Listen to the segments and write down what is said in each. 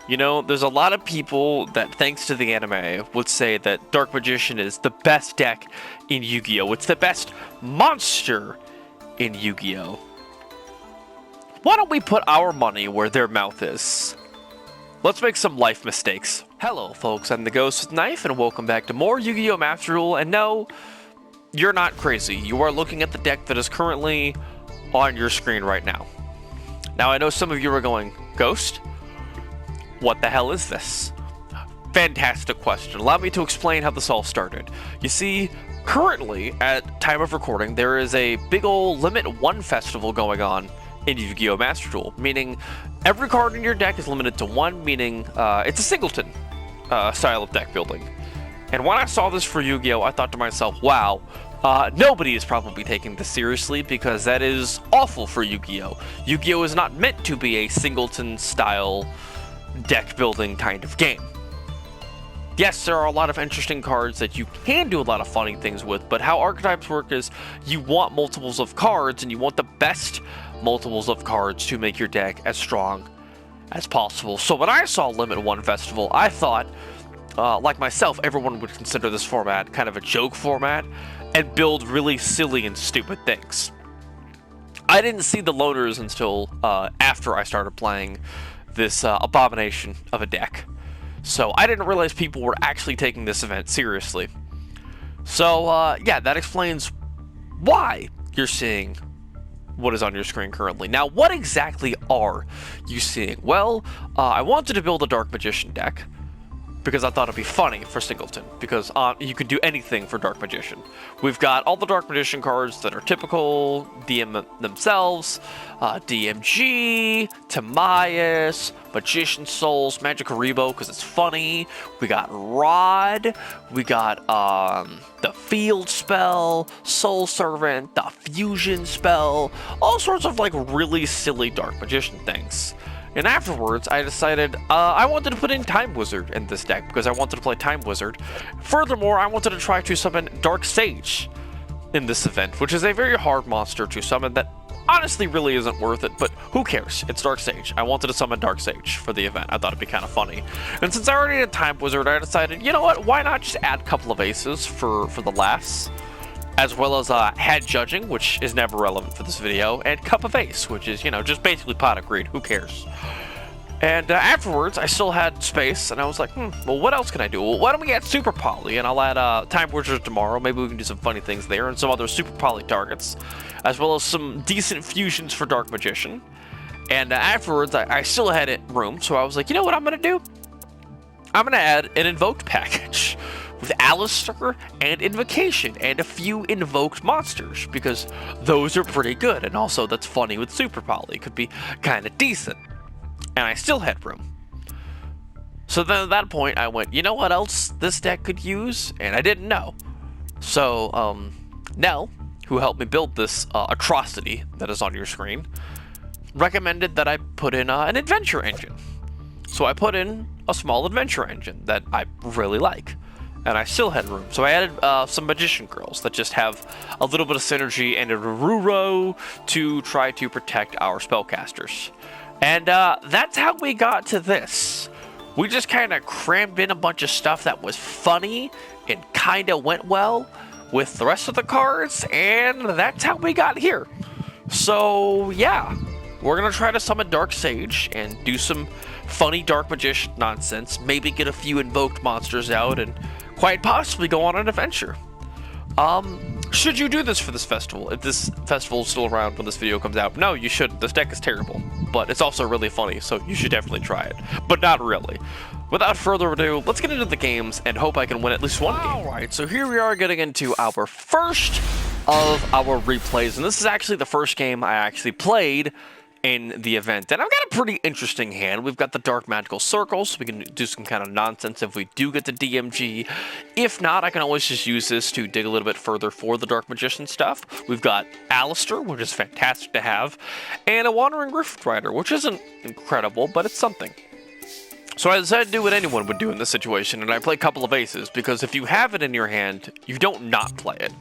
You know, there's a lot of people that, thanks to the anime, would say that Dark Magician is the best deck in Yu-Gi-Oh! It's the best monster in Yu-Gi-Oh! Why don't we put our money where their mouth is? Let's make some life mistakes. Hello, folks, I'm the Ghost with Knife, and welcome back to more Yu-Gi-Oh! Master Duel. And no, you're not crazy. You are looking at the deck that is currently on your screen right now. Now, I know some of you are going, Ghost? What the hell is this? Fantastic question. Allow me to explain how this all started. You see, currently, at time of recording, there is a big ol' Limit 1 festival going on in Yu-Gi-Oh! Master Duel, meaning every card in your deck is limited to 1, meaning it's a singleton style of deck building. And when I saw this for Yu-Gi-Oh!, I thought to myself, wow, nobody is probably taking this seriously because that is awful for Yu-Gi-Oh! Yu-Gi-Oh! Is not meant to be a singleton style deck building kind of game. Yes, there are a lot of interesting cards that you can do a lot of funny things with, but how archetypes work is you want multiples of cards, and you want the best multiples of cards to make your deck as strong as possible. So when I saw Limit 1 Festival, I thought, like myself, everyone would consider this format kind of a joke format and build really silly and stupid things. I didn't see the loaders until after I started playing this abomination of a deck. So I didn't realize people were actually taking this event seriously. So yeah, that explains why you're seeing what is on your screen currently. Now, what exactly are you seeing? Well, I wanted to build a Dark Magician deck because I thought it'd be funny for Singleton, because you could do anything for Dark Magician. We've got all the Dark Magician cards that are typical, DM themselves, DMG, Timaeus, Magician Souls, Magic Haribo, because it's funny. We got Rod, we got the Field Spell, Soul Servant, the Fusion Spell, all sorts of like really silly Dark Magician things. And afterwards, I decided I wanted to put in Time Wizard in this deck because I wanted to play Time Wizard. Furthermore, I wanted to try to summon Dark Sage in this event, which is a very hard monster to summon that honestly really isn't worth it, but who cares? It's Dark Sage. I wanted to summon Dark Sage for the event. I thought it'd be kind of funny. And since I already had Time Wizard, I decided, you know what, why not just add a couple of aces for the laughs? As well as Head Judging, which is never relevant for this video, and Cup of Ace, which is, you know, just basically Pot of Greed. Who cares? And afterwards, I still had space, and I was like, well, what else can I do? Well, why don't we add Super Poly? And I'll add Time Wizard tomorrow. Maybe we can do some funny things there, and some other Super Poly targets, as well as some decent fusions for Dark Magician. And afterwards, I still had room, so I was like, you know what I'm going to do? I'm going to add an Invoked package with Alistair and Invocation and a few invoked monsters, because those are pretty good, and also that's funny with Super Poly. It could be kind of decent. And I still had room. So then at that point, I went, you know what else this deck could use? And I didn't know. So, Nell, who helped me build this atrocity that is on your screen, recommended that I put in an adventure engine. So I put in a small adventure engine that I really like. And I still had room. So I added some Magician Girls that just have a little bit of synergy and a Ruro to try to protect our spellcasters. And that's how we got to this. We just kind of crammed in a bunch of stuff that was funny and kind of went well with the rest of the cards, and that's how we got here. So yeah, we're going to try to summon Dark Sage and do some funny Dark Magician nonsense, maybe get a few invoked monsters out, and quite possibly go on an adventure. Should you do this for this festival? If this festival is still around when this video comes out, no, you shouldn't. This deck is terrible, but it's also really funny, so you should definitely try it. But not really. Without further ado, let's get into the games and hope I can win at least one game. Alright, so here we are getting into our first of our replays, and this is actually the first game I actually played in the event. And I've got a pretty interesting hand. We've got the Dark Magical Circles, so we can do some kind of nonsense if we do get the DMG. If not, I can always just use this to dig a little bit further for the Dark Magician stuff. We've got Alistair, which is fantastic to have, and a Wandering Rift Rider, which isn't incredible, but it's something. So I decided to do what anyone would do in this situation, and I play a couple of aces, because if you have it in your hand, you don't not play it.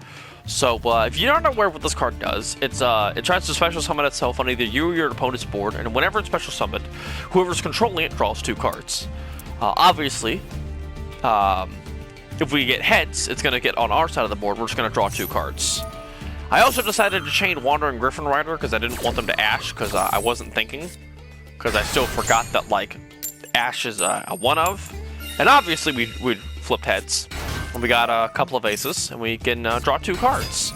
So if you don't know what this card does, it tries to special summon itself on either you or your opponent's board, and whenever it's special summoned, whoever's controlling it draws 2 cards. Obviously, if we get heads, it's going to get on our side of the board. We're just going to draw 2 cards. I also decided to chain Wandering Griffin Rider because I didn't want them to Ash because I wasn't thinking. Because I still forgot that, like, Ash is a 1-of. And obviously we flipped heads. And we got a couple of aces, and we can draw 2 cards.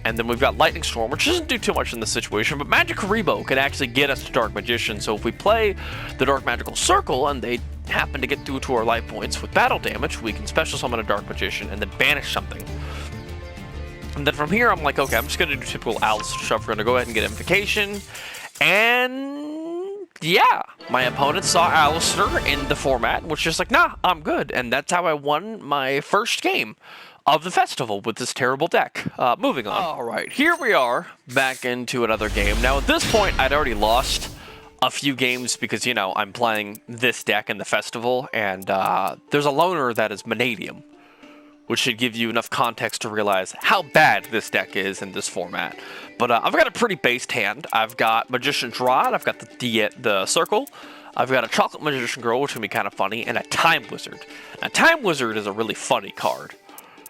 And then we've got Lightning Storm, which doesn't do too much in this situation, but Magic Karibo can actually get us to Dark Magician. So if we play the Dark Magical Circle and they happen to get through to our life points with battle damage, we can special summon a Dark Magician and then banish something. And then from here, I'm like, okay, I'm just going to do typical Alistair stuff. We're going to go ahead and get Invocation. And yeah, my opponent saw Alistair in the format, which is like, nah, I'm good. And that's how I won my first game of the festival with this terrible deck. Moving on. All right, here we are back into another game. Now, at this point, I'd already lost a few games because, you know, I'm playing this deck in the festival, and there's a loner that is Manadium, which should give you enough context to realize how bad this deck is in this format. But I've got a pretty based hand. I've got Magician's Rod, I've got the Circle, I've got a Chocolate Magician Girl, which can be kind of funny, and a Time Wizard. Now, Time Wizard is a really funny card.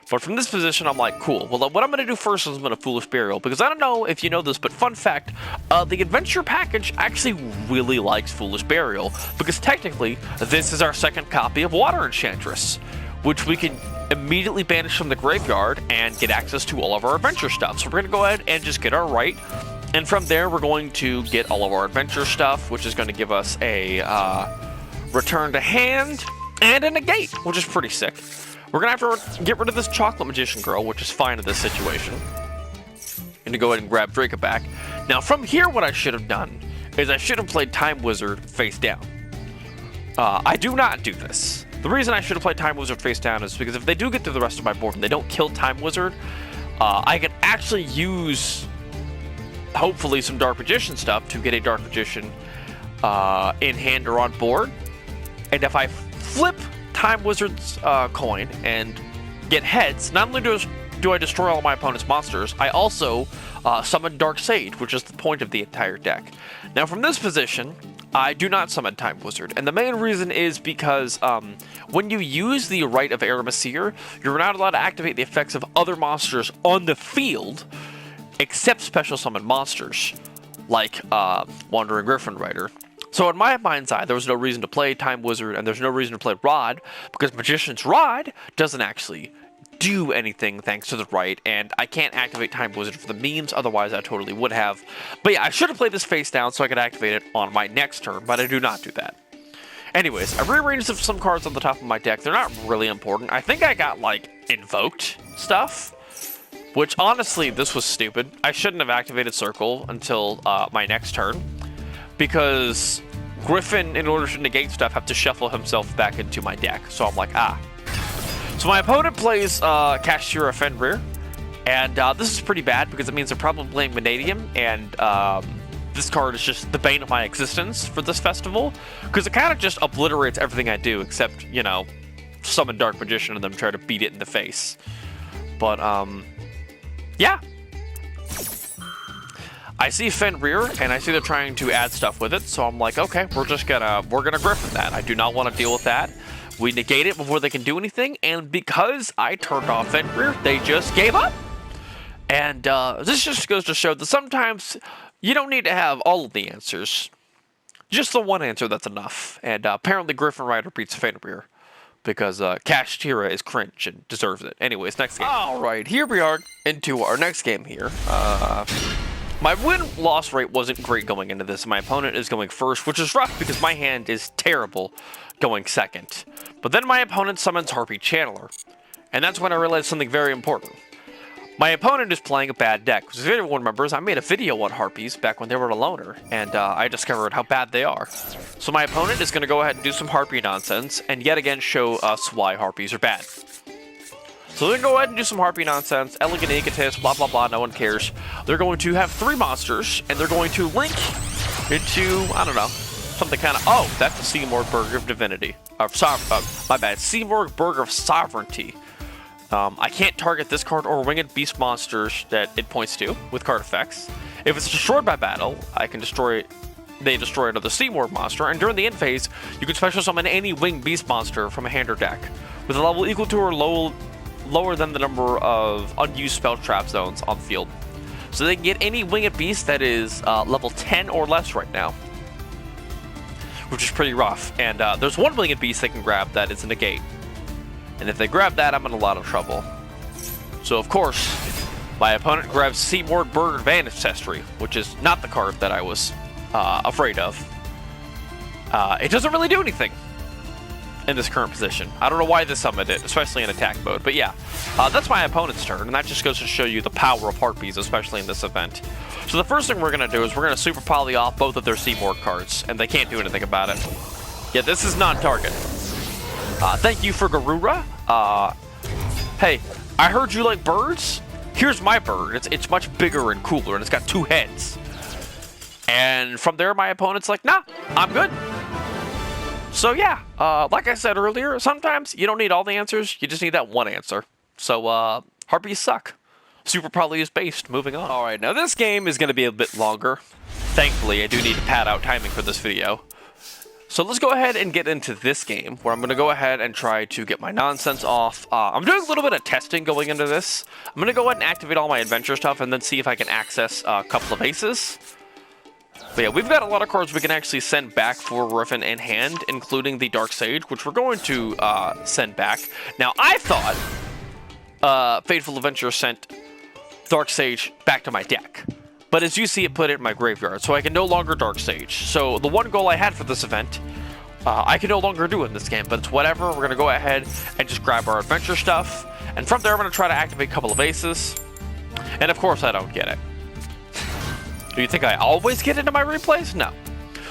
But from this position, I'm like, cool. Well, what I'm going to do first is I'm going to Foolish Burial, because I don't know if you know this, but fun fact, the Adventure Package actually really likes Foolish Burial, because technically, this is our second copy of Water Enchantress, which we can immediately banish from the graveyard and get access to all of our adventure stuff. So we're going to go ahead and just get our right, and from there, we're going to get all of our adventure stuff, which is going to give us a return to hand and a negate, which is pretty sick. We're going to have to get rid of this Chocolate Magician Girl, which is fine in this situation. And to go ahead and grab Draco back. Now, from here, what I should have done is I should have played Time Wizard face down. I do not do this. The reason I should have played Time Wizard face down is because if they do get through the rest of my board and they don't kill Time Wizard, I can actually use, hopefully, some Dark Magician stuff to get a Dark Magician in hand or on board. And if I flip Time Wizard's coin and get heads, not only do I destroy all my opponent's monsters, I also summon Dark Sage, which is the point of the entire deck. Now, from this position, I do not summon Time Wizard, and the main reason is because when you use the Rite of Aramesir, you're not allowed to activate the effects of other monsters on the field, except special summon monsters, like Wandering Griffin Rider. So in my mind's eye, there was no reason to play Time Wizard, and there's no reason to play Rod, because Magician's Rod doesn't actually do anything thanks to the right, and I can't activate Time Wizard for the memes, otherwise I totally would have. But yeah, I should have played this face down so I could activate it on my next turn, but I do not do that. Anyways, I've rearranged some cards on the top of my deck. They're not really important. I think I got, like, invoked stuff, which honestly, this was stupid. I shouldn't have activated Circle until my next turn, because Griffin, in order to negate stuff, have to shuffle himself back into my deck. So I'm like, ah. So my opponent plays Kashtira Fenrir, and this is pretty bad because it means they're probably playing Vanadium, and this card is just the bane of my existence for this festival, because it kind of just obliterates everything I do, except, you know, summon Dark Magician and then try to beat it in the face. But, yeah. I see Fenrir, and I see they're trying to add stuff with it, so I'm like, okay, we're gonna Griffin that. I do not want to deal with that. We negate it before they can do anything, and because I turned off Fenrir, they just gave up. And this just goes to show that sometimes you don't need to have all of the answers. Just the one answer, that's enough. And apparently Griffin Rider beats Fenrir, because Kashtira is cringe and deserves it. Anyways, next game. Alright, here we are into our next game here. My win-loss rate wasn't great going into this. My opponent is going first, which is rough because my hand is terrible going second. But then my opponent summons Harpy Channeler, and that's when I realized something very important. My opponent is playing a bad deck. Because if everyone remembers, I made a video on Harpies back when they were a loner, and I discovered how bad they are. So my opponent is going to go ahead and do some Harpy nonsense, and yet again show us why Harpies are bad. So they're going to go ahead and do some Harpy nonsense, Elegant Egotist, blah blah blah, no one cares. They're going to have 3 monsters, and they're going to link into, I don't know, something kind of, oh, that's the Seymour Burger of Divinity. My bad, Seymour Burger of Sovereignty. I can't target this card or winged beast monsters that it points to with card effects. If it's destroyed by battle, I can destroy. They destroy another Seaward monster, and during the end phase, you can special summon any winged beast monster from a hand or deck with a level equal to or lower than the number of unused spell trap zones on the field. So they can get any winged beast that is level 10 or less right now, which is pretty rough. And there's one winged beast they can grab that is a negate. And if they grab that, I'm in a lot of trouble. So of course, my opponent grabs Seaward Bird Advantage Ancestry, which is not the card that I was afraid of. It doesn't really do anything in this current position. I don't know why they summoned it, especially in attack mode. But yeah, that's my opponent's turn, and that just goes to show you the power of Harpies, especially in this event. So the first thing we're going to do is we're going to Super Poly off both of their Seaward cards, and they can't do anything about it. Yeah, this is non-target. Thank you for Garura. Hey, I heard you like birds. Here's my bird. It's much bigger and cooler, and it's got 2 heads. And from there, my opponent's like, nah, I'm good. So yeah, like I said earlier, sometimes you don't need all the answers, you just need that one answer. So, Harpies suck. Super Poly is based, moving on. Alright, now this game is going to be a bit longer. Thankfully, I do need to pad out timing for this video. So let's go ahead and get into this game, where I'm going to go ahead and try to get my nonsense off. I'm doing a little bit of testing going into this. I'm going to go ahead and activate all my adventure stuff, and then see if I can access a couple of aces. But yeah, we've got a lot of cards we can actually send back for Griffin in hand, including the Dark Sage, which we're going to send back. Now, I thought Fateful Adventure sent Dark Sage back to my deck. But as you see, it put it in my graveyard, so I can no longer Dark Sage. So the one goal I had for this event, I can no longer do in this game, but it's whatever. We're going to go ahead and just grab our adventure stuff. And from there, I'm going to try to activate a couple of aces. And of course, I don't get it. Do you think I always get into my replays? No.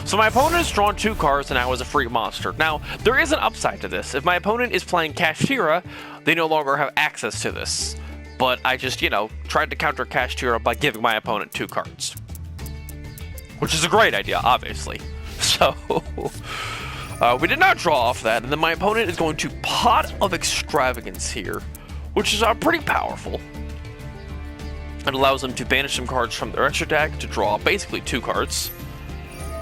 So my opponent has drawn 2 cards and now is a free monster. Now, there is an upside to this. If my opponent is playing Kashtira, they no longer have access to this. But I just, tried to counter Kashtira by giving my opponent 2 cards. Which is a great idea, obviously. So, we did not draw off that, and then my opponent is going to Pot of Extravagance here, which is pretty powerful. It allows them to banish some cards from their extra deck to draw basically 2 cards.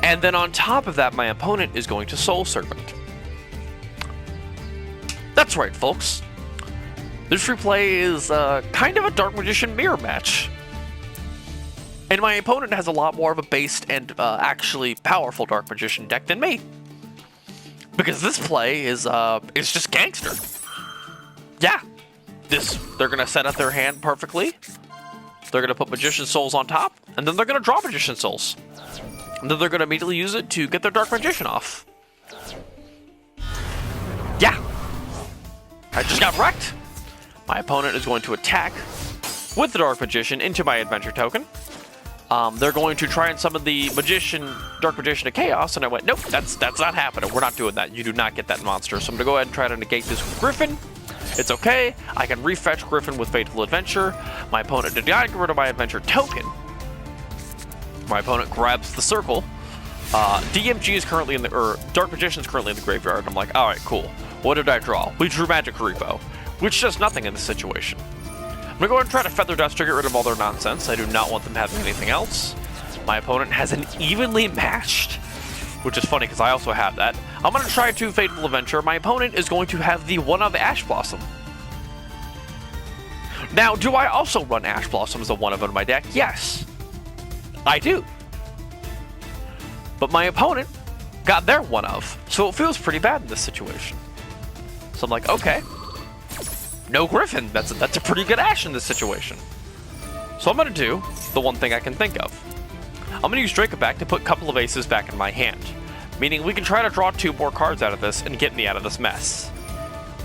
And then on top of that, my opponent is going to Soul Servant. That's right, folks. This replay is kind of a Dark Magician mirror match. And my opponent has a lot more of a based and actually powerful Dark Magician deck than me. Because this play is just gangster. Yeah. They're going to set up their hand perfectly. They're going to put Magician Souls on top, and then they're going to draw Magician Souls. And then they're going to immediately use it to get their Dark Magician off. Yeah. I just got wrecked. My opponent is going to attack with the Dark Magician into my adventure token. They're going to try and summon the Dark Magician to Chaos, and I went, nope, that's not happening. We're not doing that. You do not get that monster. So I'm going to go ahead and try to negate this with Griffin. It's okay. I can refetch Griffin with Fateful Adventure. My opponent did not get rid of my adventure token. My opponent grabs the circle. DMG is currently Dark Magician is currently in the graveyard. I'm like, all right, cool. What did I draw? We drew Magic Repo, which does nothing in this situation. I'm gonna go ahead and try to Feather Dust to get rid of all their nonsense. I do not want them having anything else. My opponent has an evenly matched, which is funny because I also have that. I'm gonna try to Fateful Adventure. My opponent is going to have the one of Ash Blossom. Now, do I also run Ash Blossom as a one of in my deck? Yes, I do. But my opponent got their one of, so it feels pretty bad in this situation. So I'm like, okay, no Griffin. That's a pretty good Ash in this situation. So I'm gonna do the one thing I can think of. I'm gonna use Dracoback to put a couple of aces back in my hand, meaning we can try to draw 2 more cards out of this and get me out of this mess.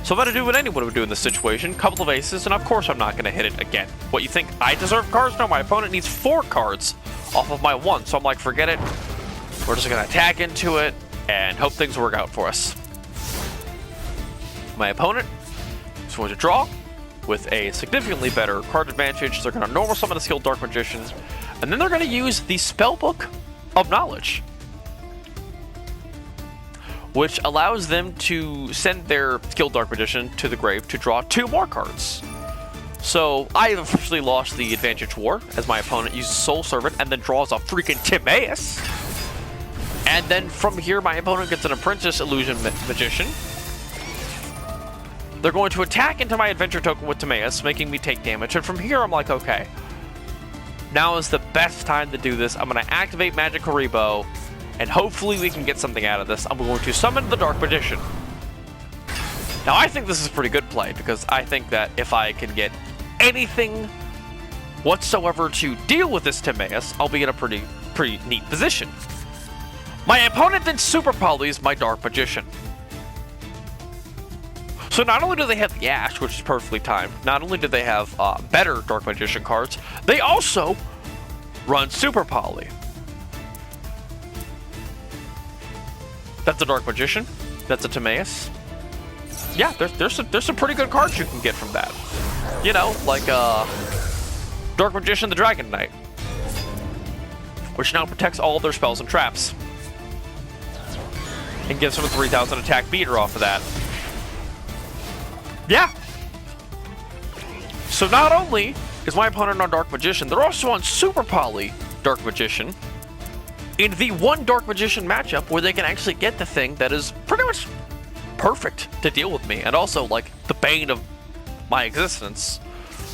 So I'm gonna do what anyone would do in this situation, couple of aces, and of course I'm not gonna hit it again. What, you think I deserve cards? No, my opponent needs 4 cards off of my 1, so I'm like, forget it. We're just gonna attack into it and hope things work out for us. My opponent is going to draw with a significantly better card advantage. They're going to normal summon a skilled Dark Magician, and then they're going to use the Spellbook of Knowledge. which allows them to send their skilled Dark Magician to the grave to draw 2 more cards. So I have officially lost the Advantage War, as my opponent uses Soul Servant and then draws a freaking Timaeus. And then from here, my opponent gets an Apprentice Illusion Magician. They're going to attack into my Adventure Token with Timaeus, making me take damage. And from here, I'm like, okay, now is the best time to do this. I'm going to activate Magic Haribo, and hopefully we can get something out of this. I'm going to summon the Dark Magician. Now, I think this is a pretty good play, because I think that if I can get anything whatsoever to deal with this Timaeus, I'll be in a pretty neat position. My opponent then Super Polys my Dark Magician. So not only do they have the Ash, which is perfectly timed, not only do they have better Dark Magician cards, they also run Super Poly. That's a Dark Magician. That's a Timaeus. Yeah, there's some pretty good cards you can get from that. You know, like Dark Magician the Dragon Knight, which now protects all of their spells and traps. And gives them a 3,000 attack beater off of that. Yeah. So not only is my opponent on Dark Magician, they're also on Super Poly Dark Magician in the 1 Dark Magician matchup where they can actually get the thing that is pretty much perfect to deal with me, and also like the bane of my existence.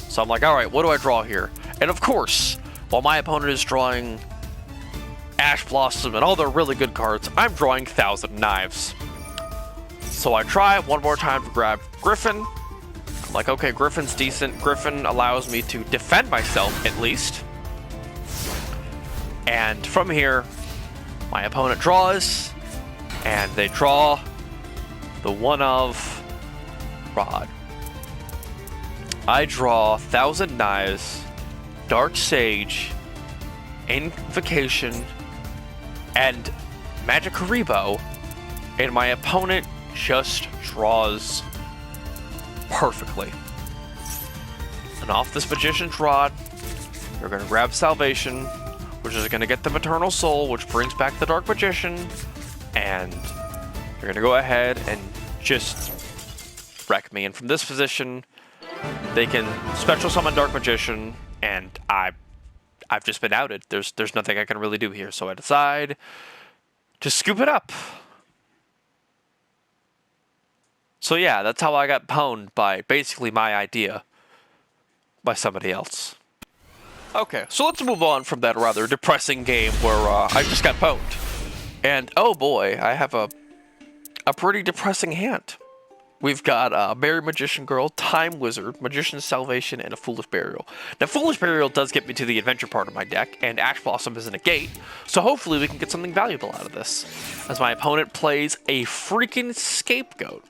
So I'm like, all right, what do I draw here? And of course, while my opponent is drawing Ash Blossom and all their really good cards, I'm drawing Thousand Knives. So I try one more time to grab Griffin. I'm like, okay, Griffin's decent. Griffin allows me to defend myself at least. And from here, my opponent draws, and they draw the one of Rod. I draw Thousand Knives, Dark Sage, Invocation, and Magic Haribo, and my opponent just draws perfectly. And off this Magician's Rod, we're going to grab Salvation, which is going to get the Eternal Soul, which brings back the Dark Magician, and you're going to go ahead and just wreck me. And from this position, they can special summon Dark Magician, and I've just been outed. There's nothing I can really do here, so I decide to scoop it up. So yeah, that's how I got pwned by basically my idea by somebody else. Okay, so let's move on from that rather depressing game where I just got pwned. And oh boy, I have a pretty depressing hand. We've got a Merry Magician Girl, Time Wizard, Magician's Salvation, and a Foolish Burial. Now, Foolish Burial does get me to the adventure part of my deck, and Ash Blossom is in a gate, so hopefully we can get something valuable out of this, as my opponent plays a freaking Scapegoat.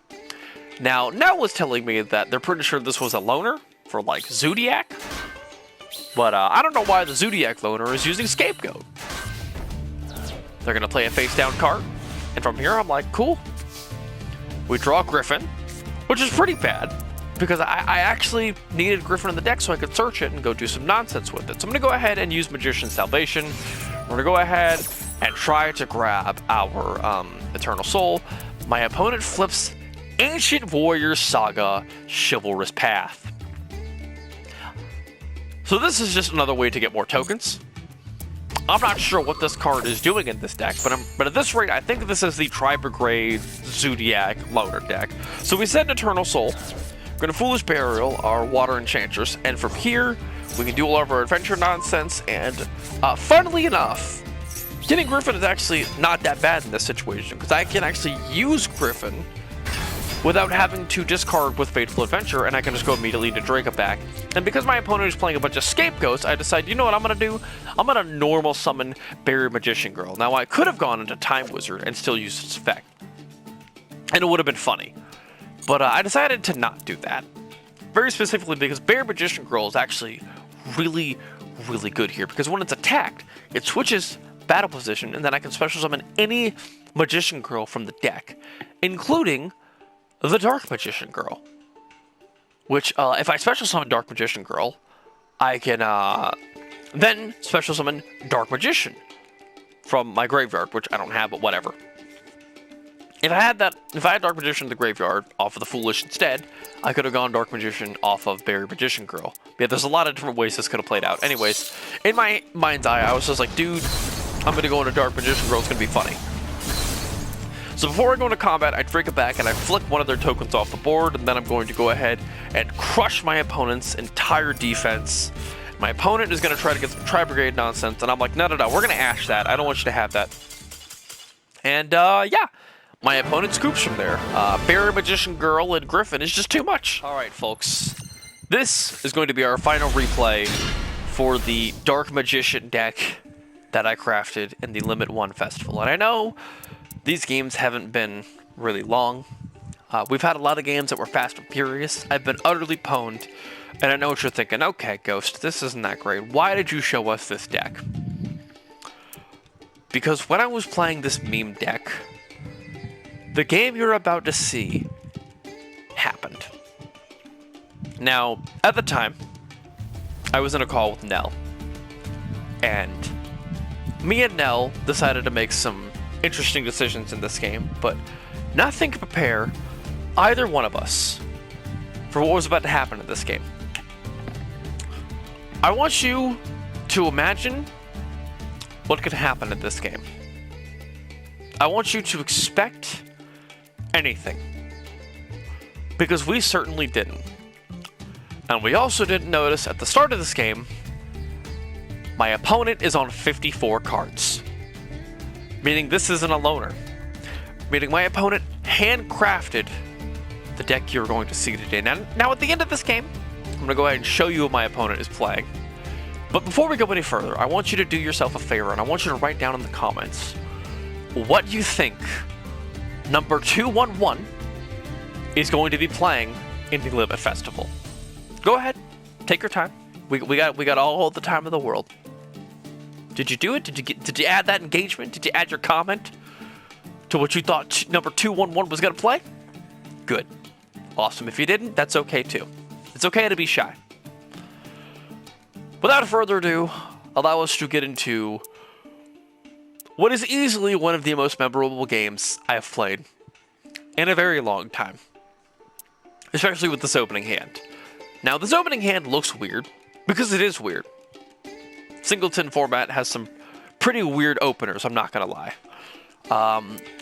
Now, Nell was telling me that they're pretty sure this was a loner for, like, Zodiac, but I don't know why the Zodiac loner is using Scapegoat. They're going to play a face-down card, and from here I'm like, cool. We draw Griffin, which is pretty bad, because I actually needed Griffin in the deck so I could search it and go do some nonsense with it. So I'm going to go ahead and use Magician's Salvation. We're going to go ahead and try to grab our Eternal Soul. My opponent flips Ancient Warrior Saga Chivalrous Path. So this is just another way to get more tokens. I'm not sure what this card is doing in this deck, but at this rate, I think this is the Tri-Brigade Zodiac loner deck. So we set an Eternal Soul. We're going to Foolish Burial our Water Enchantress, and from here, we can do all of our adventure nonsense, and funnily enough, getting Griffin is actually not that bad in this situation, because I can actually use Griffin without having to discard with Fateful Adventure, and I can just go immediately to Draco back. And because my opponent is playing a bunch of Scapegoats, I decide, you know what I'm going to do? I'm going to normal summon Merry Magician Girl. Now, I could have gone into Time Wizard and still used its effect, and it would have been funny. But I decided to not do that. Very specifically because Merry Magician Girl is actually really, really good here, because when it's attacked, it switches battle position, and then I can special summon any Magician Girl from the deck, including the Dark Magician Girl. Which, if I special summon Dark Magician Girl, I can then special summon Dark Magician from my graveyard, which I don't have, but whatever. If I had Dark Magician in the graveyard off of the Foolish instead, I could have gone Dark Magician off of Berry Magician Girl. Yeah, there's a lot of different ways this could have played out. Anyways, in my mind's eye, I was just like, dude, I'm going to go into Dark Magician Girl. It's going to be funny. So before I go into combat, I drink it back and I flick one of their tokens off the board, and then I'm going to go ahead and crush my opponent's entire defense. My opponent is going to try to get some Tri-Brigade nonsense, and I'm like, no, we're going to ash that. I don't want you to have that. And, yeah. My opponent scoops from there. Berry Magician Girl and Griffin is just too much. Alright, folks. This is going to be our final replay for the Dark Magician deck that I crafted in the Limit 1 Festival. And I know these games haven't been really long. We've had a lot of games that were fast and furious. I've been utterly pwned. And I know what you're thinking. Okay, Ghost, this isn't that great. Why did you show us this deck? Because when I was playing this meme deck, the game you're about to see happened. Now, at the time, I was in a call with Nell, and me and Nell decided to make some interesting decisions in this game, but nothing could prepare either one of us for what was about to happen in this game. I want you to imagine what could happen in this game. I want you to expect anything, because we certainly didn't. And we also didn't notice at the start of this game, my opponent is on 54 cards. Meaning this isn't a loner. Meaning my opponent handcrafted the deck you're going to see today. Now at the end of this game, I'm going to go ahead and show you what my opponent is playing. But before we go any further, I want you to do yourself a favor, and I want you to write down in the comments what you think number 211 is going to be playing in the Limit Festival. Go ahead, take your time. We got all the time in the world. Did you do it? Did you add that engagement? Did you add your comment to what you thought number 211 was gonna play? Good, awesome. If you didn't, that's okay too. It's okay to be shy. Without further ado, allow us to get into what is easily one of the most memorable games I have played in a very long time. Especially with this opening hand. Now, this opening hand looks weird, because it is weird. Singleton format has some pretty weird openers, I'm not gonna lie.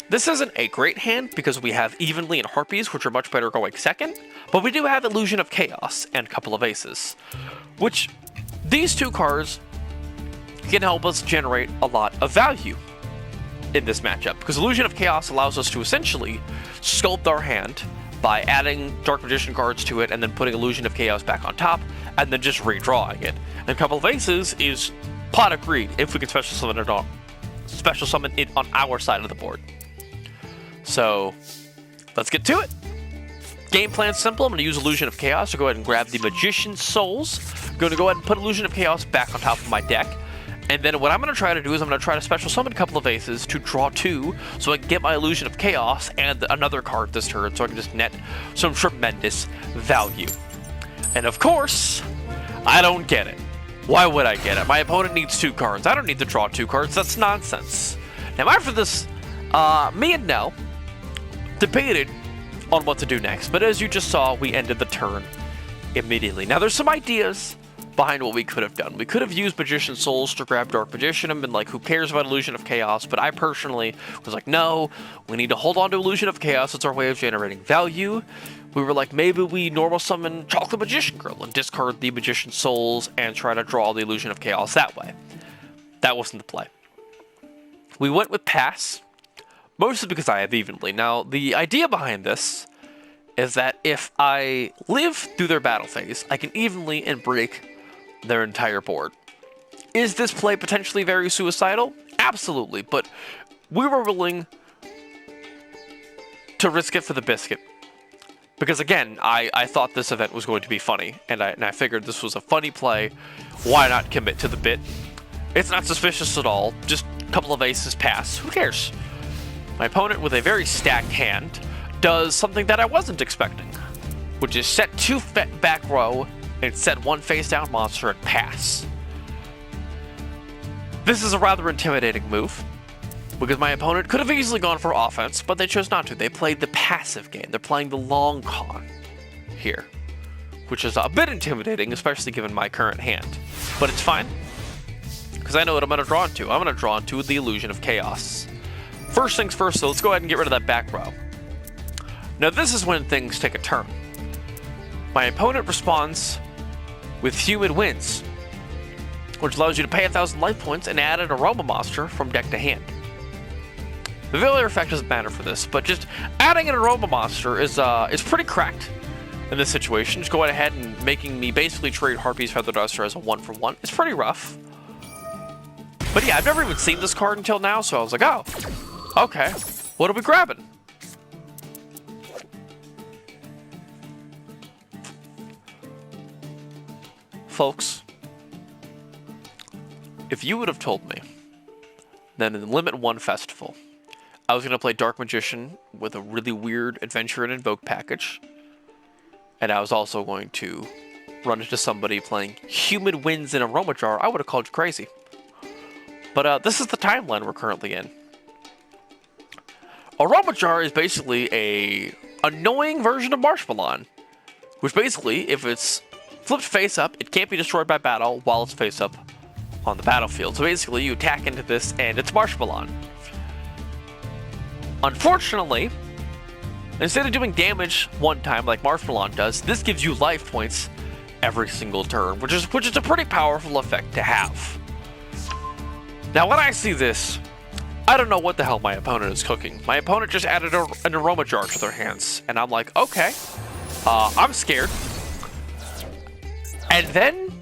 This isn't a great hand, because we have Evenly and Harpies, which are much better going second, but we do have Illusion of Chaos and a couple of aces, which these two cards can help us generate a lot of value in this matchup, because Illusion of Chaos allows us to essentially sculpt our hand by adding Dark Magician cards to it and then putting Illusion of Chaos back on top and then just redrawing it. And a couple of aces is Pot of Greed if we can special summon it on our side of the board. So let's get to it. Game plan's simple. I'm going to use Illusion of Chaos to go ahead and grab the Magician's Souls. I'm going to go ahead and put Illusion of Chaos back on top of my deck. And then what I'm going to try to do is I'm going to try to special summon a couple of aces to draw 2 so I can get my Illusion of Chaos and another card this turn so I can just net some tremendous value. And of course, I don't get it. Why would I get it? My opponent needs 2 cards. I don't need to draw 2 cards. That's nonsense. Now after this, me and Nell debated on what to do next. But as you just saw, we ended the turn immediately. Now there's some ideas behind what we could have done. We could have used Magician's Souls to grab Dark Magician and been like, who cares about Illusion of Chaos? But I personally was like, no, we need to hold on to Illusion of Chaos. It's our way of generating value. We were like, maybe we normal summon Chocolate Magician Girl and discard the Magician's Souls and try to draw the Illusion of Chaos that way. That wasn't the play. We went with Pass, mostly because I have Evenly. Now, the idea behind this is that if I live through their battle phase, I can evenly and break their entire board. Is this play potentially very suicidal? Absolutely, but we were willing to risk it for the biscuit. Because again, I thought this event was going to be funny, and I figured this was a funny play. Why not commit to the bit? It's not suspicious at all, just a couple of aces pass, who cares? My opponent, with a very stacked hand, does something that I wasn't expecting, which is set 2 back row and set 1 face down monster and pass. This is a rather intimidating move, Because my opponent could have easily gone for offense, but they chose not to. They played the passive game. They're playing the long con here, which is a bit intimidating, especially given my current hand. But it's fine, because I know what I'm going to draw into. I'm going to draw into the Illusion of Chaos. First things first, so let's go ahead and get rid of that back row. Now this is when things take a turn. My opponent responds with Human Winds, which allows you to pay 1,000 life points and add an Aroma Monster from deck to hand. The failure effect doesn't matter for this, but just adding an Aroma Monster is pretty cracked in this situation. Just going ahead and making me basically trade Harpy's Feather Duster as a 1-for-1. It's pretty rough. But yeah, I've never even seen this card until now, so I was like, oh, okay, what are we grabbing? Folks, if you would have told me that in the Limit 1 Festival, I was going to play Dark Magician with a really weird Adventure and Invoke package, and I was also going to run into somebody playing Human Winds in Aroma Jar, I would have called you crazy. But this is the timeline we're currently in. Aroma Jar is basically a annoying version of Marshmallow, which basically, if it's flipped face up, it can't be destroyed by battle while it's face up on the battlefield. So basically, you attack into this, and it's Marshmallow. Unfortunately, instead of doing damage one time like Marshmallow does, this gives you life points every single turn, which is a pretty powerful effect to have. Now, when I see this, I don't know what the hell my opponent is cooking. My opponent just added an Aroma Jar to their hands, and I'm like, okay, I'm scared. And then,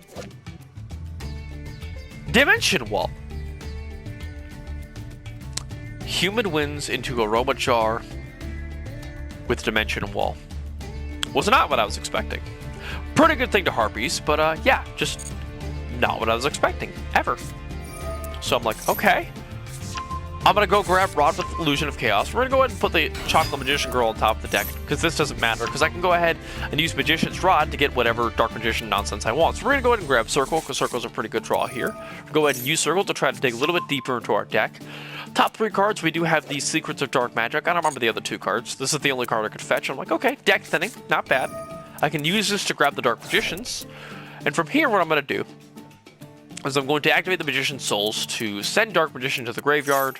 Dimension Wall. Human Winds into Aroma Jar with Dimension Wall. Was not what I was expecting. Pretty good thing to Harpies, but yeah, just not what I was expecting, ever. So I'm like, okay, I'm going to go grab Rod with Illusion of Chaos. We're going to go ahead and put the Chocolate Magician Girl on top of the deck, because this doesn't matter, because I can go ahead and use Magician's Rod to get whatever Dark Magician nonsense I want. So we're going to go ahead and grab Circle, because Circle's a pretty good draw here. Go ahead and use Circle to try to dig a little bit deeper into our deck. Top 3 cards, we do have the Secrets of Dark Magic. I don't remember the other 2 cards. This is the only card I could fetch. I'm like, okay, deck thinning, not bad. I can use this to grab the Dark Magicians. And from here, what I'm going to do is I'm going to activate the Magician's Souls to send Dark Magician to the graveyard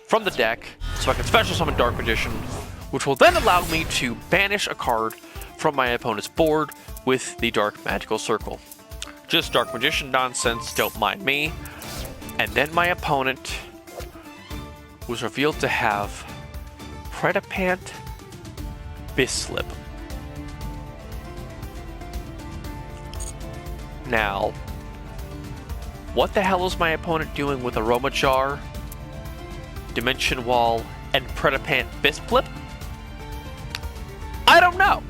from the deck, so I can special summon Dark Magician, which will then allow me to banish a card from my opponent's board with the Dark Magical Circle. Just Dark Magician nonsense, don't mind me. And then my opponent was revealed to have Predapant Bislip. Now, what the hell is my opponent doing with Aroma Jar, Dimension Wall, and Predapant Bislip? I don't know.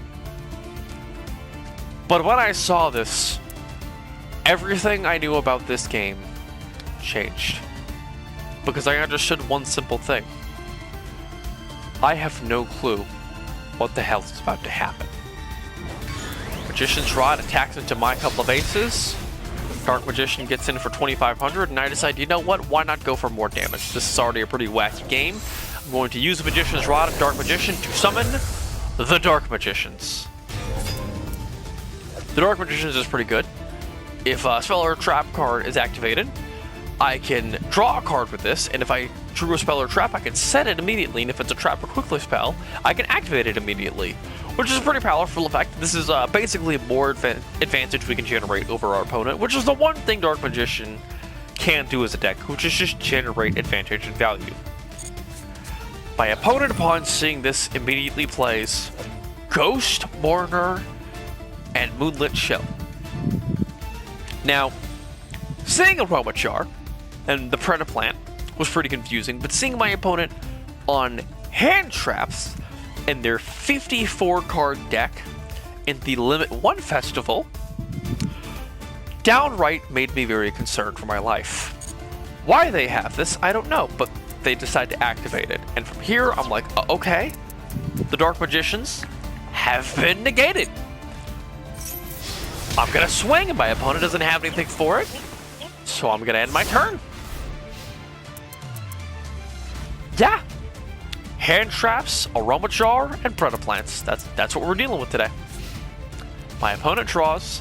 But when I saw this, everything I knew about this game changed. Because I understood one simple thing. I have no clue what the hell is about to happen. Magician's Rod attacks into my couple of aces. Dark Magician gets in for 2,500, and I decide, you know what, why not go for more damage? This is already a pretty wacky game. I'm going to use the Magician's Rod and Dark Magician to summon the Dark Magicians. The Dark Magicians is pretty good. If a spell or trap card is activated, I can draw a card with this, and if I drew a spell or trap, I can set it immediately, and if it's a trap or quickly spell, I can activate it immediately, which is a pretty powerful effect. This is basically more advantage we can generate over our opponent, which is the one thing Dark Magician can do as a deck, which is just generate advantage and value. My opponent, upon seeing this, immediately plays Ghost Mourner and Moonlit Show. Now, seeing Aroma Jar and the Predaplant was pretty confusing, but seeing my opponent on hand traps in their 54-card deck in the Limit 1 Festival downright made me very concerned for my life. Why they have this, I don't know, but they decide to activate it. And from here, I'm like, okay, the Dark Magicians have been negated. I'm gonna swing, and my opponent doesn't have anything for it, so I'm gonna end my turn. Yeah. Hand traps, aroma jar, and predator plants. That's what we're dealing with today. My opponent draws.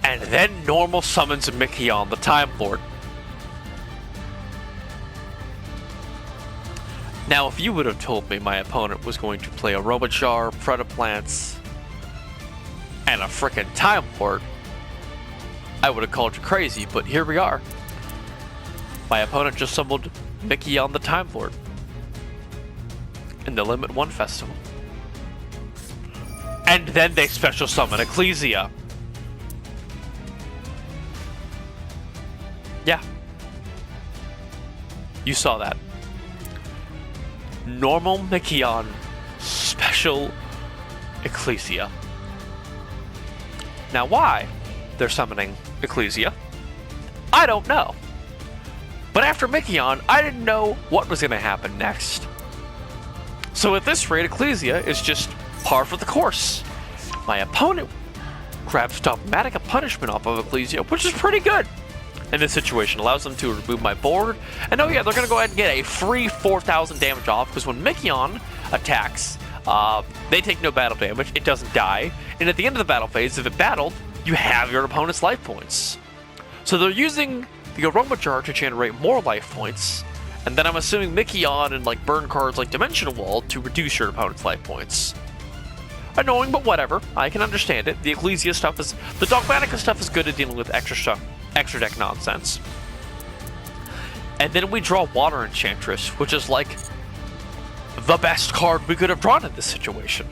And then normal summons Mickey on the Time Lord. Now, if you would have told me my opponent was going to play aroma jar, predator plants, and a frickin' Time Lord, I would have called you crazy, but here we are. My opponent just summoned Mickey on the Time Lord in the Limit 1 Festival. And then they special summon Ecclesia. Yeah. You saw that. Normal Mickey on special Ecclesia. Now why they're summoning Ecclesia, I don't know. But after Mickey-on, I didn't know what was going to happen next. So at this rate, Ecclesia is just par for the course. My opponent grabs Dogmatic punishment off of Ecclesia, which is pretty good. In this situation, allows them to remove my board. And oh yeah, they're going to go ahead and get a free 4,000 damage off, because when Mickey-on attacks, they take no battle damage, it doesn't die. And at the end of the battle phase, if it battled, you have your opponent's life points. So they're using the Aroma Jar to generate more life points, and then I'm assuming Mickey-on and like burn cards like Dimensional Wall to reduce your opponent's life points. Annoying, but whatever. I can understand it. The Ecclesia stuff is... The Dogmatica stuff is good at dealing with extra stuff, extra deck nonsense. And then we draw Water Enchantress, which is like the best card we could have drawn in this situation.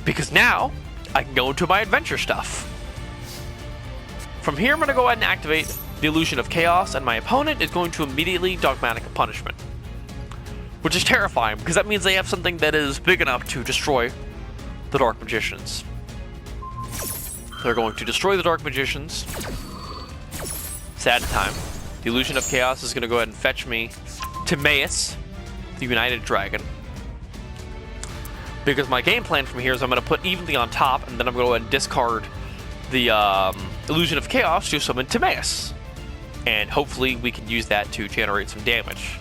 Because now, I can go into my adventure stuff. From here, I'm going to go ahead and activate the Illusion of Chaos, and my opponent is going to immediately Dogmatic Punishment. Which is terrifying, because that means they have something that is big enough to destroy the Dark Magicians. They're going to destroy the Dark Magicians. Sad time. The Illusion of Chaos is going to go ahead and fetch me Timaeus, the United Dragon. Because my game plan from here is I'm going to put evenly on top, and then I'm going to go ahead and discard the Illusion of Chaos to summon Timaeus. And hopefully we can use that to generate some damage.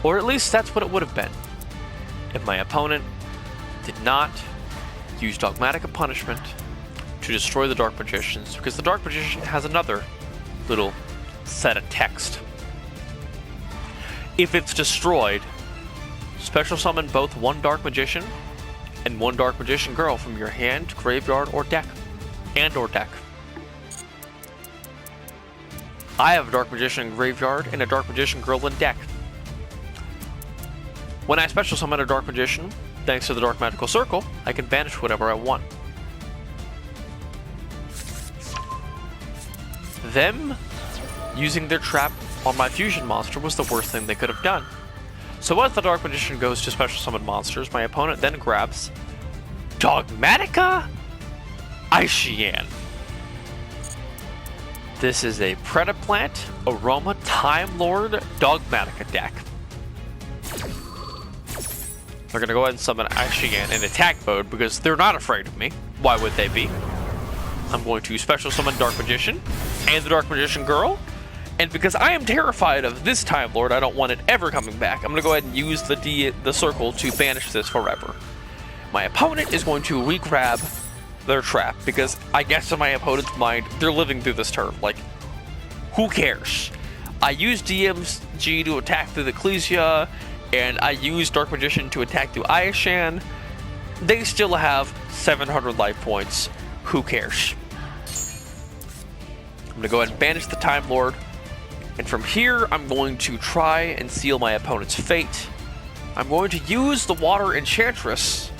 Or at least that's what it would have been if my opponent did not use Dogmatic Punishment to destroy the Dark Magicians, because the Dark Magician has another little set of text. If it's destroyed, special summon both one Dark Magician and one Dark Magician Girl from your hand, graveyard, or deck. Or deck. I have a Dark Magician graveyard and a Dark Magician Girl in deck. When I special summon a Dark Magician, thanks to the Dark Magical Circle, I can banish whatever I want. Them using their trap on my fusion monster was the worst thing they could have done. So as the Dark Magician goes to special summon monsters, my opponent then grabs Dogmatica Aishian. This is a Predaplant, Aroma, Time Lord, Dogmatica deck. They're going to go ahead and summon Aishian in attack mode because they're not afraid of me. Why would they be? I'm going to special summon Dark Magician and the Dark Magician Girl. And because I am terrified of this Time Lord, I don't want it ever coming back, I'm going to go ahead and use the circle to banish this forever. My opponent is going to re-grab their trap, because I guess in my opponent's mind, they're living through this turn. Like, who cares? I use DMG to attack through the Ecclesia, and I use Dark Magician to attack through Aishan. They still have 700 life points. Who cares? I'm going to go ahead and banish the Time Lord. And from here, I'm going to try and seal my opponent's fate. I'm going to use the Water Enchantress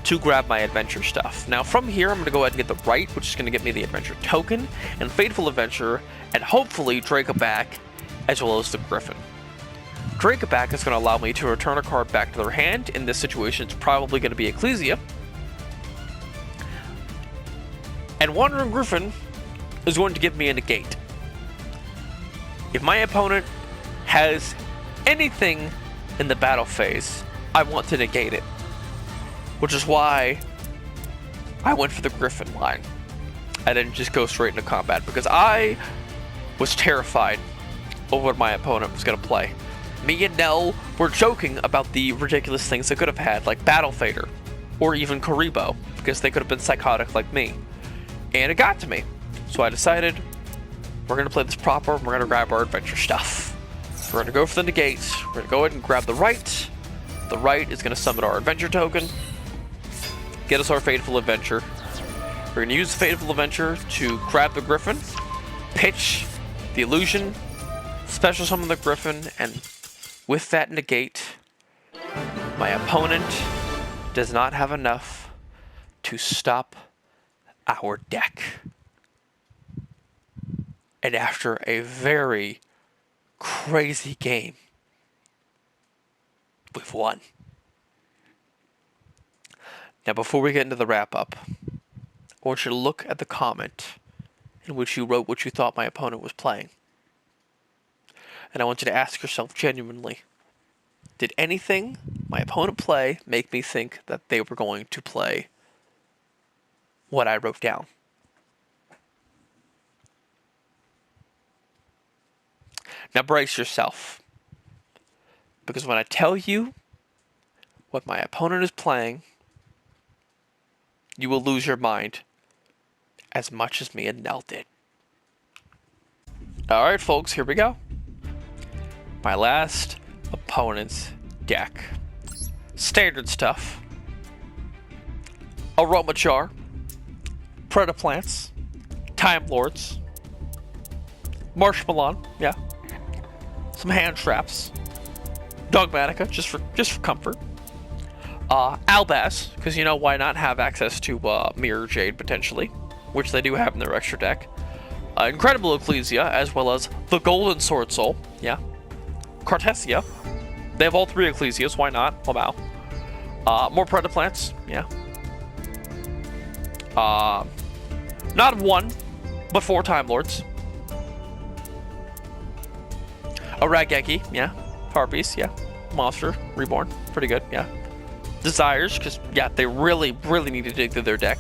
to grab my adventure stuff. Now from here, I'm going to go ahead and get the right, which is going to get me the adventure token, and Fateful Adventure, and hopefully Dracoback, as well as the Griffin. Dracoback is going to allow me to return a card back to their hand. In this situation, it's probably going to be Ecclesia. And Wandering Griffin is going to give me a negate. If my opponent has anything in the battle phase, I want to negate it. Which is why I went for the Griffin line. I didn't just go straight into combat, because I was terrified of what my opponent was going to play. Me and Nell were joking about the ridiculous things they could have had, like Battle Fader, or even Karibo, because they could have been psychotic like me. And it got to me. So I decided, we're going to play this proper, we're going to grab our adventure stuff. We're going to go for the negate, we're going to go ahead and grab the right. The right is going to summon our adventure token, get us our Fateful Adventure. We're going to use the Fateful Adventure to grab the Griffin, pitch the illusion, special summon the Griffin, and with that negate, my opponent does not have enough to stop our deck. And after a very crazy game, we've won. Now, before we get into the wrap-up, I want you to look at the comment in which you wrote what you thought my opponent was playing. And I want you to ask yourself genuinely, did anything my opponent play make me think that they were going to play what I wrote down? Now brace yourself, because when I tell you what my opponent is playing, you will lose your mind as much as me and Nell did. Alright folks, here we go. My last opponent's deck. Standard stuff. Aroma Jar, Predaplants, Time Lords, Marshmallow, yeah. Some hand traps. Dogmatica, just for comfort. Albaz, because you know why not have access to Mirror Jade potentially, which they do have in their extra deck. Incredible Ecclesia, as well as the Golden Sword Soul, yeah. Cartesia, they have all three Ecclesias, why not? Wow. More Predaplants, yeah. Not one, but 4 Time Lords. A Rageki, yeah. Harpies, yeah. Monster, Reborn, pretty good, yeah. Desires, because, yeah, they really need to dig through their deck.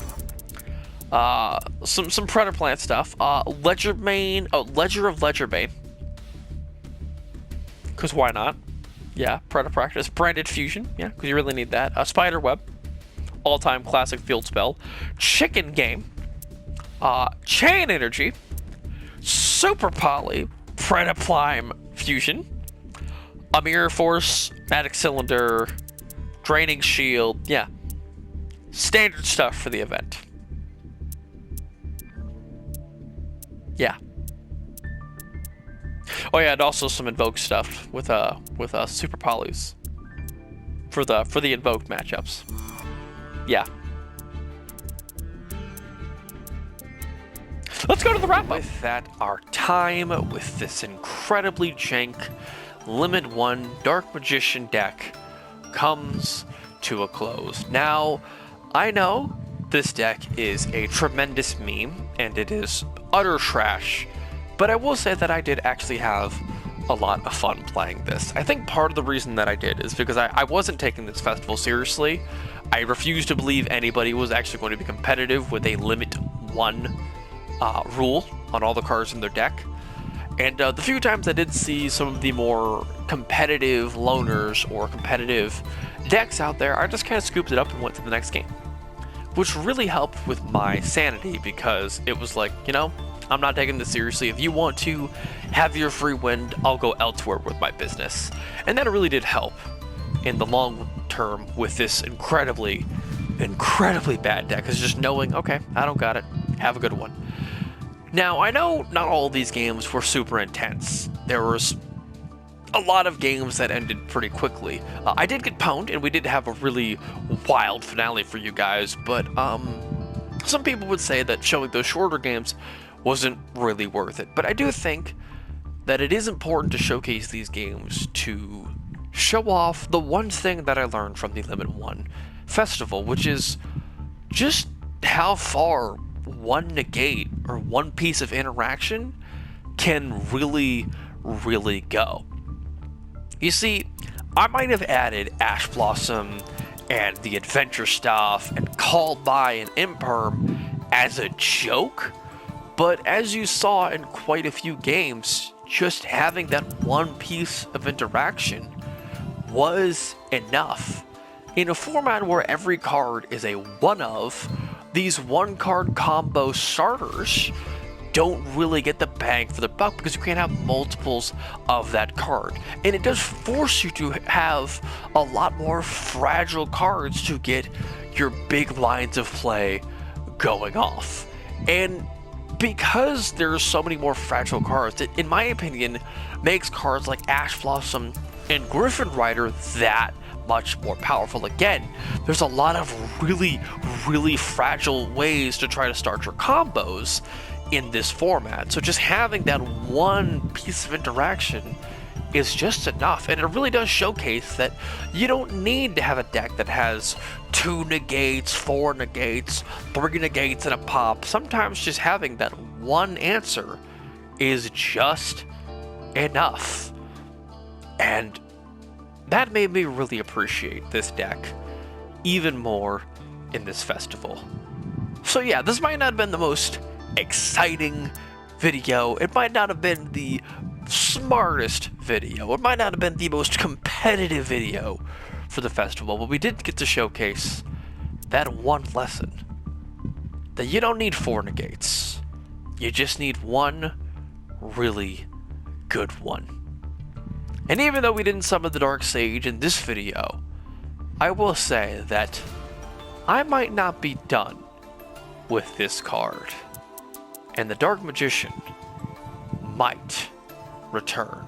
Some Predaplant stuff. Ledger of Ledgerbane. Because why not? Yeah, Predapractice. Branded Fusion, yeah, because you really need that. Spiderweb. All-time classic field spell. Chicken Game. Chain Energy. Super Poly. Predaplime Fusion. A Mirror Force. Magic Cylinder. Draining Shield. Yeah. Standard stuff for the event. Yeah. Oh yeah, and also some Invoke stuff with Super Polys for the Invoke matchups. Yeah. Let's go to the wrap-up. With that, our time with this incredibly jank Limit 1 Dark Magician deck comes to a close. Now, I know this deck is a tremendous meme, and it is utter trash, but I will say that I did actually have a lot of fun playing this. I think part of the reason that I did is because I wasn't taking this festival seriously. I refused to believe anybody was actually going to be competitive with a Limit 1 rule on all the cards in their deck. And the few times I did see some of the more competitive loners or competitive decks out there, I just kind of scooped it up and went to the next game. Which really helped with my sanity, because it was like, you know, I'm not taking this seriously. If you want to have your free win, I'll go elsewhere with my business. And that really did help in the long term with this incredibly bad deck, is just knowing, okay, I don't got it. Have a good one. Now, I know not all of these games were super intense. There was a lot of games that ended pretty quickly. I did get pwned, and we did have a really wild finale for you guys, but some people would say that showing those shorter games wasn't really worth it. But I do think that it is important to showcase these games to show off the one thing that I learned from the Limit 1 Festival, which is just how far one negate or one piece of interaction can really go. You see, I might have added Ash Blossom and the adventure stuff and Called By and Imperm as a joke, But as you saw in quite a few games, just having that one piece of interaction was enough. In a format where every card is a one of, these one card combo starters don't really get the bang for the buck because you can't have multiples of that card. And it does force you to have a lot more fragile cards to get your big lines of play going off. And because there's so many more fragile cards, it, in my opinion, makes cards like Ash Blossom and Griffin Rider that much more powerful. Again, there's a lot of really fragile ways to try to start your combos in this format. So just having that one piece of interaction is just enough, and it really does showcase that you don't need to have a deck that has 2 negates, 4 negates, 3 negates, and a pop. Sometimes just having that one answer is just enough, and that made me really appreciate this deck even more in this festival. So yeah, this might not have been the most exciting video, it might not have been the smartest video, it might not have been the most competitive video for the festival, but we did get to showcase that one lesson, that you don't need 4 negates, you just need one really good one. And even though we didn't summon the Dark Sage in this video, I will say that I might not be done with this card, and the Dark Magician might return.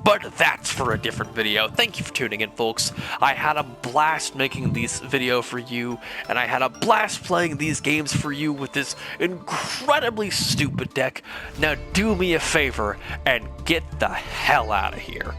But that's for a different video. Thank you for tuning in, folks. I had a blast making this video for you, and I had a blast playing these games for you with this incredibly stupid deck. Now do me a favor and get the hell out of here.